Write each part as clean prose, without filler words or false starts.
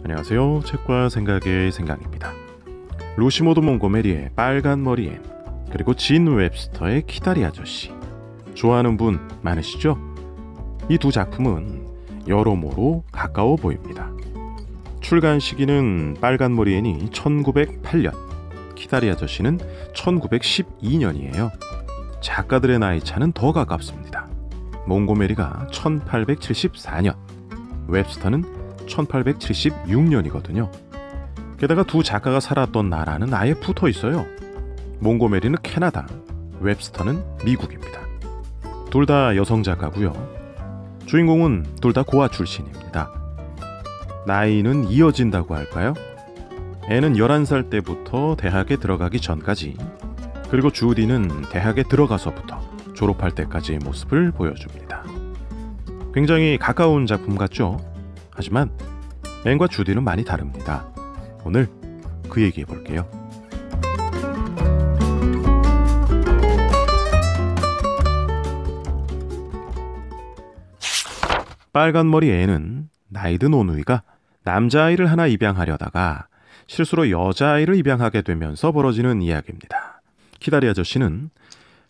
안녕하세요. 책과 생각의 생각입니다. 루시모드 몽고메리의 빨간 머리 앤, 그리고 진 웹스터의 키다리 아저씨. 좋아하는 분 많으시죠? 이 두 작품은 여러모로 가까워 보입니다. 출간 시기는 빨간 머리 앤이 1908년, 키다리 아저씨는 1912년이에요. 작가들의 나이 차는 더 가깝습니다. 몽고메리가 1874년, 웹스터는 1876년이거든요. 게다가 두 작가가 살았던 나라는 아예 붙어 있어요. 몽고메리는 캐나다, 웹스터는 미국입니다. 둘 다 여성 작가고요. 주인공은 둘 다 고아 출신입니다. 나이는 이어진다고 할까요? 앤은 11살 때부터 대학에 들어가기 전까지, 그리고 주디는 대학에 들어가서부터 졸업할 때까지의 모습을 보여줍니다. 굉장히 가까운 작품 같죠? 하지만 앤과 주디는 많이 다릅니다. 오늘 그 얘기해 볼게요. 빨간 머리 앤은 나이든 오누이가 남자아이를 하나 입양하려다가 실수로 여자아이를 입양하게 되면서 벌어지는 이야기입니다. 키다리 아저씨는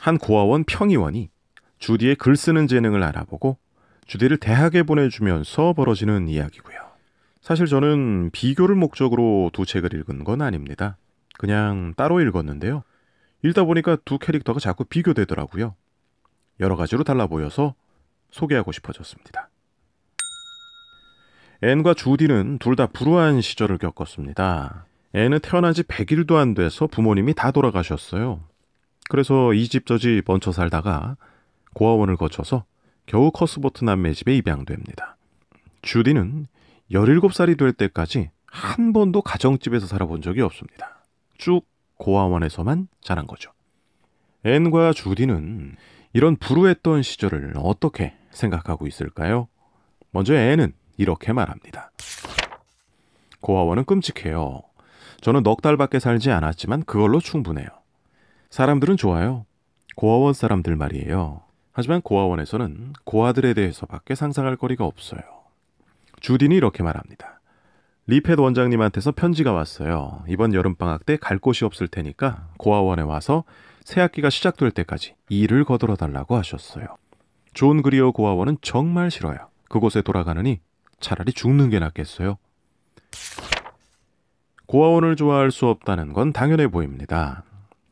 한 고아원 평의원이 주디의 글 쓰는 재능을 알아보고 주디를 대학에 보내주면서 벌어지는 이야기고요. 사실 저는 비교를 목적으로 두 책을 읽은 건 아닙니다. 그냥 따로 읽었는데요. 읽다 보니까 두 캐릭터가 자꾸 비교되더라고요. 여러 가지로 달라 보여서 소개하고 싶어졌습니다. 앤과 주디는 둘 다 불우한 시절을 겪었습니다. 앤은 태어난 지 100일도 안 돼서 부모님이 다 돌아가셨어요. 그래서 이 집 저 집 얹혀 살다가 고아원을 거쳐서 겨우 커스버트 남매 집에 입양됩니다. 주디는 17살이 될 때까지 한 번도 가정집에서 살아본 적이 없습니다. 쭉 고아원에서만 자란 거죠. 앤과 주디는 이런 불우했던 시절을 어떻게 생각하고 있을까요? 먼저 앤은 이렇게 말합니다. 고아원은 끔찍해요. 저는 넉 달밖에 살지 않았지만 그걸로 충분해요. 사람들은 좋아요. 고아원 사람들 말이에요. 하지만 고아원에서는 고아들에 대해서밖에 상상할 거리가 없어요. 주디는 이렇게 말합니다. 리펫 원장님한테서 편지가 왔어요. 이번 여름방학 때 갈 곳이 없을 테니까 고아원에 와서 새학기가 시작될 때까지 일을 거들어 달라고 하셨어요. 존 그리어 고아원은 정말 싫어요. 그곳에 돌아가느니 차라리 죽는 게 낫겠어요. 고아원을 좋아할 수 없다는 건 당연해 보입니다.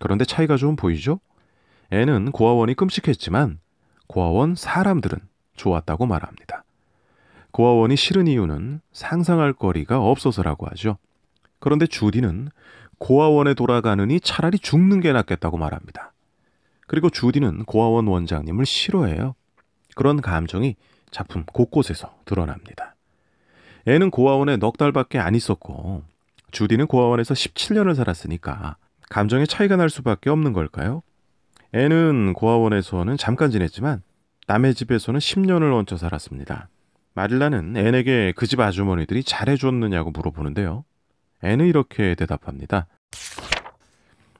그런데 차이가 좀 보이죠? 앤은 고아원이 끔찍했지만 고아원 사람들은 좋았다고 말합니다. 고아원이 싫은 이유는 상상할 거리가 없어서라고 하죠. 그런데 주디는 고아원에 돌아가느니 차라리 죽는 게 낫겠다고 말합니다. 그리고 주디는 고아원 원장님을 싫어해요. 그런 감정이 작품 곳곳에서 드러납니다. 앤은 고아원에 넉 달밖에 안 있었고 주디는 고아원에서 17년을 살았으니까 감정의 차이가 날 수밖에 없는 걸까요? 앤은 고아원에서는 잠깐 지냈지만 남의 집에서는 10년을 얹혀 살았습니다. 마릴라는 앤에게 그 집 아주머니들이 잘해줬느냐고 물어보는데요. 앤은 이렇게 대답합니다.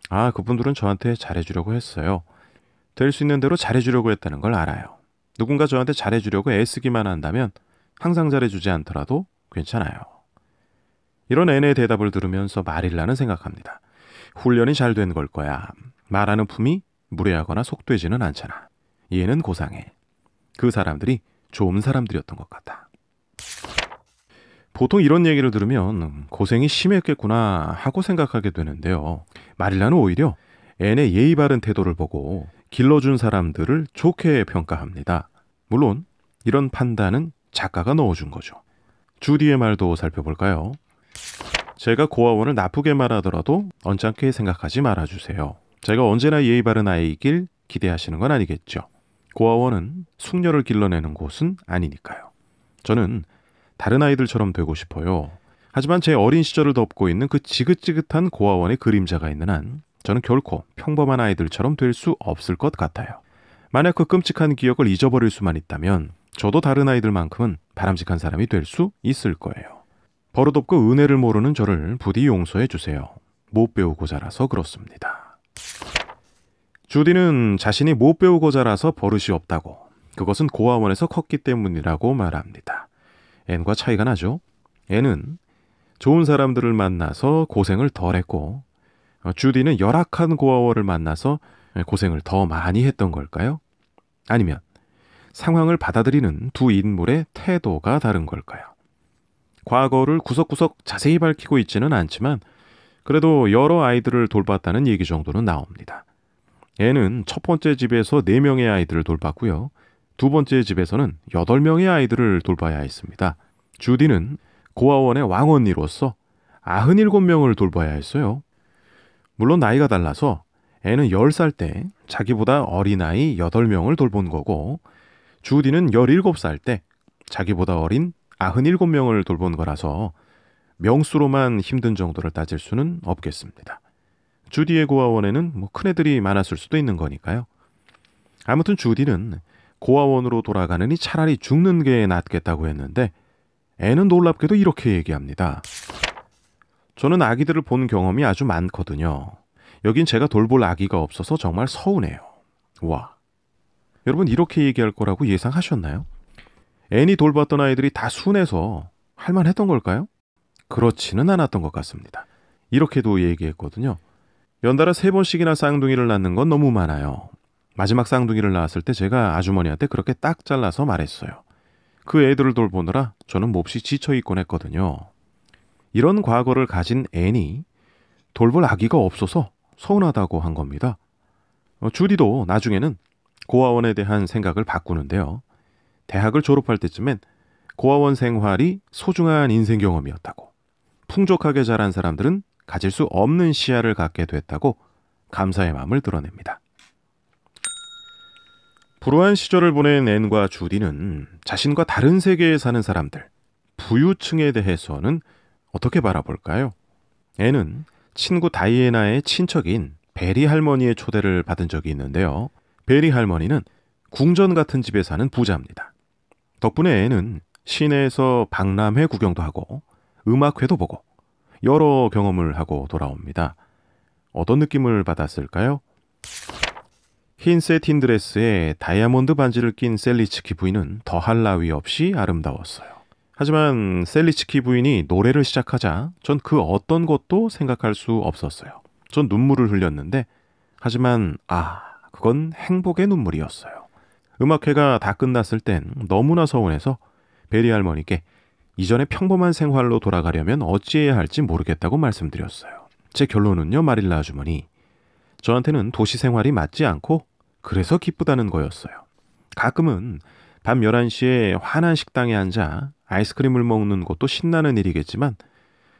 아, 그분들은 저한테 잘해주려고 했어요. 될 수 있는 대로 잘해주려고 했다는 걸 알아요. 누군가 저한테 잘해주려고 애쓰기만 한다면 항상 잘해주지 않더라도 괜찮아요. 이런 앤의 대답을 들으면서 마릴라는 생각합니다. 훈련이 잘 된 걸 거야. 말하는 품이 무례하거나 속되지는 않잖아. 얘는 고상해. 그 사람들이 좋은 사람들이었던 것 같아. 보통 이런 얘기를 들으면 고생이 심했겠구나 하고 생각하게 되는데요. 마릴라는 오히려 앤의 예의 바른 태도를 보고 길러준 사람들을 좋게 평가합니다. 물론 이런 판단은 작가가 넣어준 거죠. 주디의 말도 살펴볼까요? 제가 고아원을 나쁘게 말하더라도 언짢게 생각하지 말아주세요. 제가 언제나 예의 바른 아이이길 기대하시는 건 아니겠죠. 고아원은 숙녀를 길러내는 곳은 아니니까요. 저는 다른 아이들처럼 되고 싶어요. 하지만 제 어린 시절을 덮고 있는 그 지긋지긋한 고아원의 그림자가 있는 한 저는 결코 평범한 아이들처럼 될 수 없을 것 같아요. 만약 그 끔찍한 기억을 잊어버릴 수만 있다면 저도 다른 아이들만큼은 바람직한 사람이 될 수 있을 거예요. 버릇없고 은혜를 모르는 저를 부디 용서해 주세요. 못 배우고 자라서 그렇습니다. 주디는 자신이 못 배우고 자라서 버릇이 없다고, 그것은 고아원에서 컸기 때문이라고 말합니다. 앤과 차이가 나죠. 앤은 좋은 사람들을 만나서 고생을 덜 했고 주디는 열악한 고아원을 만나서 고생을 더 많이 했던 걸까요? 아니면 상황을 받아들이는 두 인물의 태도가 다른 걸까요? 과거를 구석구석 자세히 밝히고 있지는 않지만 그래도 여러 아이들을 돌봤다는 얘기 정도는 나옵니다. 애는 첫 번째 집에서 4명의 아이들을 돌봤고요. 두 번째 집에서는 8명의 아이들을 돌봐야 했습니다. 주디는 고아원의 왕언니로서 97명을 돌봐야 했어요. 물론 나이가 달라서 애는 10살 때 자기보다 어린아이 8명을 돌본 거고 주디는 17살 때 자기보다 어린 97명을 돌본 거라서 명수로만 힘든 정도를 따질 수는 없겠습니다. 주디의 고아원에는 큰애들이 많았을 수도 있는 거니까요. 아무튼 주디는 고아원으로 돌아가느니 차라리 죽는 게 낫겠다고 했는데 애는 놀랍게도 이렇게 얘기합니다. 저는 아기들을 본 경험이 아주 많거든요. 여긴 제가 돌볼 아기가 없어서 정말 서운해요. 와. 여러분 이렇게 얘기할 거라고 예상하셨나요? 애니 돌봤던 아이들이 다 순해서 할만했던 걸까요? 그렇지는 않았던 것 같습니다. 이렇게도 얘기했거든요. 연달아 3번씩이나 쌍둥이를 낳는 건 너무 많아요. 마지막 쌍둥이를 낳았을 때 제가 아주머니한테 그렇게 딱 잘라서 말했어요. 그 애들을 돌보느라 저는 몹시 지쳐있곤 했거든요. 이런 과거를 가진 애니 돌볼 아기가 없어서 서운하다고 한 겁니다. 주디도 나중에는 고아원에 대한 생각을 바꾸는데요. 대학을 졸업할 때쯤엔 고아원 생활이 소중한 인생 경험이었다고, 풍족하게 자란 사람들은 가질 수 없는 시야를 갖게 됐다고 감사의 마음을 드러냅니다. 불우한 시절을 보낸 앤과 주디는 자신과 다른 세계에 사는 사람들, 부유층에 대해서는 어떻게 바라볼까요? 앤은 친구 다이애나의 친척인 베리 할머니의 초대를 받은 적이 있는데요. 베리 할머니는 궁전 같은 집에 사는 부자입니다. 덕분에 앤은 시내에서 박람회 구경도 하고 음악회도 보고 여러 경험을 하고 돌아옵니다. 어떤 느낌을 받았을까요? 흰 세틴 드레스에 다이아몬드 반지를 낀 셀리츠키 부인은 더할 나위 없이 아름다웠어요. 하지만 셀리츠키 부인이 노래를 시작하자 전 그 어떤 것도 생각할 수 없었어요. 전 눈물을 흘렸는데 하지만 그건 행복의 눈물이었어요. 음악회가 다 끝났을 땐 너무나 서운해서 베리 할머니께 이전의 평범한 생활로 돌아가려면 어찌해야 할지 모르겠다고 말씀드렸어요. 제 결론은요, 마릴라 아주머니. 저한테는 도시 생활이 맞지 않고 그래서 기쁘다는 거였어요. 가끔은 밤 11시에 환한 식당에 앉아 아이스크림을 먹는 것도 신나는 일이겠지만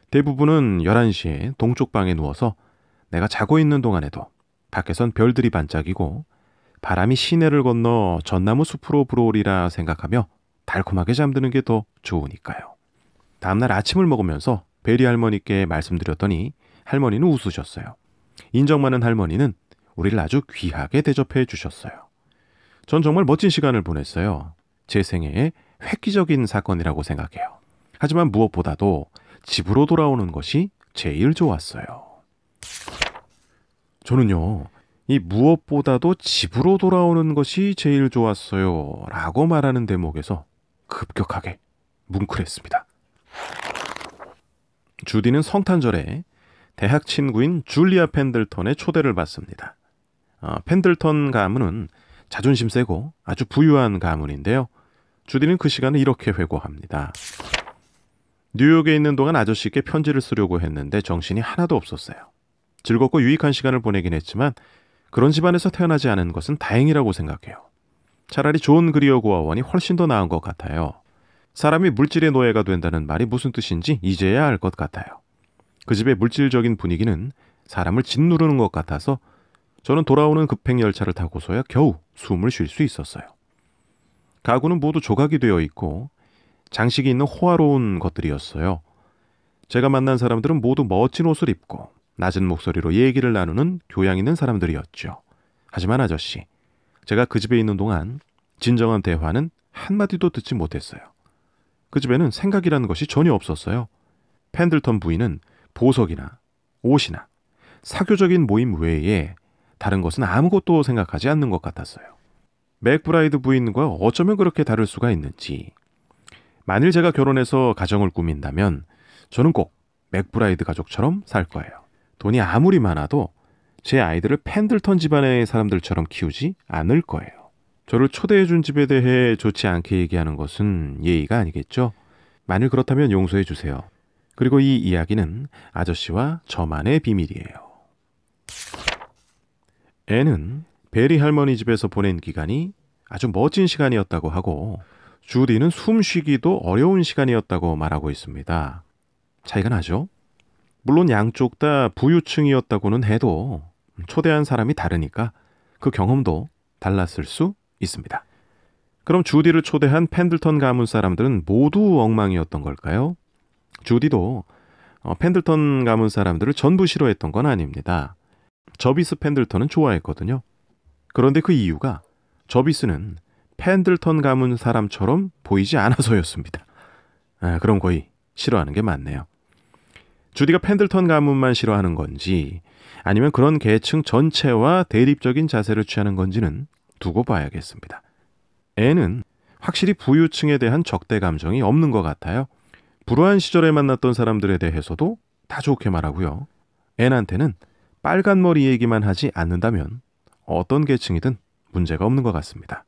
대부분은 11시에 동쪽 방에 누워서 내가 자고 있는 동안에도 밖에선 별들이 반짝이고 바람이 시내를 건너 전나무 숲으로 불어오리라 생각하며 달콤하게 잠드는 게 더 좋으니까요. 다음날 아침을 먹으면서 베리 할머니께 말씀드렸더니 할머니는 웃으셨어요. 인정 많은 할머니는 우리를 아주 귀하게 대접해 주셨어요. 전 정말 멋진 시간을 보냈어요. 제 생애의 획기적인 사건이라고 생각해요. 하지만 무엇보다도 집으로 돌아오는 것이 제일 좋았어요. 저는요, 이 무엇보다도 집으로 돌아오는 것이 제일 좋았어요 라고 말하는 대목에서 급격하게 뭉클했습니다. 주디는 성탄절에 대학 친구인 줄리아 펜들턴의 초대를 받습니다. 펜들턴 가문은 자존심 세고 아주 부유한 가문인데요. 주디는 그 시간을 이렇게 회고합니다. 뉴욕에 있는 동안 아저씨께 편지를 쓰려고 했는데 정신이 하나도 없었어요. 즐겁고 유익한 시간을 보내긴 했지만 그런 집안에서 태어나지 않은 것은 다행이라고 생각해요. 차라리 좋은 그리어 고아원이 훨씬 더 나은 것 같아요. 사람이 물질의 노예가 된다는 말이 무슨 뜻인지 이제야 알 것 같아요. 그 집의 물질적인 분위기는 사람을 짓누르는 것 같아서 저는 돌아오는 급행열차를 타고서야 겨우 숨을 쉴 수 있었어요. 가구는 모두 조각이 되어 있고 장식이 있는 호화로운 것들이었어요. 제가 만난 사람들은 모두 멋진 옷을 입고 낮은 목소리로 얘기를 나누는 교양 있는 사람들이었죠. 하지만 아저씨, 제가 그 집에 있는 동안 진정한 대화는 한마디도 듣지 못했어요. 그 집에는 생각이라는 것이 전혀 없었어요. 펜들턴 부인은 보석이나 옷이나 사교적인 모임 외에 다른 것은 아무것도 생각하지 않는 것 같았어요. 맥브라이드 부인과 어쩌면 그렇게 다를 수가 있는지. 만일 제가 결혼해서 가정을 꾸민다면 저는 꼭 맥브라이드 가족처럼 살 거예요. 돈이 아무리 많아도 제 아이들을 펜들턴 집안의 사람들처럼 키우지 않을 거예요. 저를 초대해준 집에 대해 좋지 않게 얘기하는 것은 예의가 아니겠죠? 만일 그렇다면 용서해 주세요. 그리고 이 이야기는 아저씨와 저만의 비밀이에요. 앤은 베리 할머니 집에서 보낸 기간이 아주 멋진 시간이었다고 하고 주디는 숨 쉬기도 어려운 시간이었다고 말하고 있습니다. 차이가 나죠? 물론 양쪽 다 부유층이었다고는 해도 초대한 사람이 다르니까 그 경험도 달랐을 수 있습니다. 그럼 주디를 초대한 펜들턴 가문 사람들은 모두 엉망이었던 걸까요? 주디도 펜들턴 가문 사람들을 전부 싫어했던 건 아닙니다. 저비스 펜들턴은 좋아했거든요. 그런데 그 이유가 저비스는 펜들턴 가문 사람처럼 보이지 않아서였습니다. 그럼 거의 싫어하는 게 맞네요. 주디가 펜들턴 가문만 싫어하는 건지 아니면 그런 계층 전체와 대립적인 자세를 취하는 건지는 두고 봐야겠습니다. 앤은 확실히 부유층에 대한 적대 감정이 없는 것 같아요. 불우한 시절에 만났던 사람들에 대해서도 다 좋게 말하고요. 앤한테는 빨간 머리 얘기만 하지 않는다면 어떤 계층이든 문제가 없는 것 같습니다.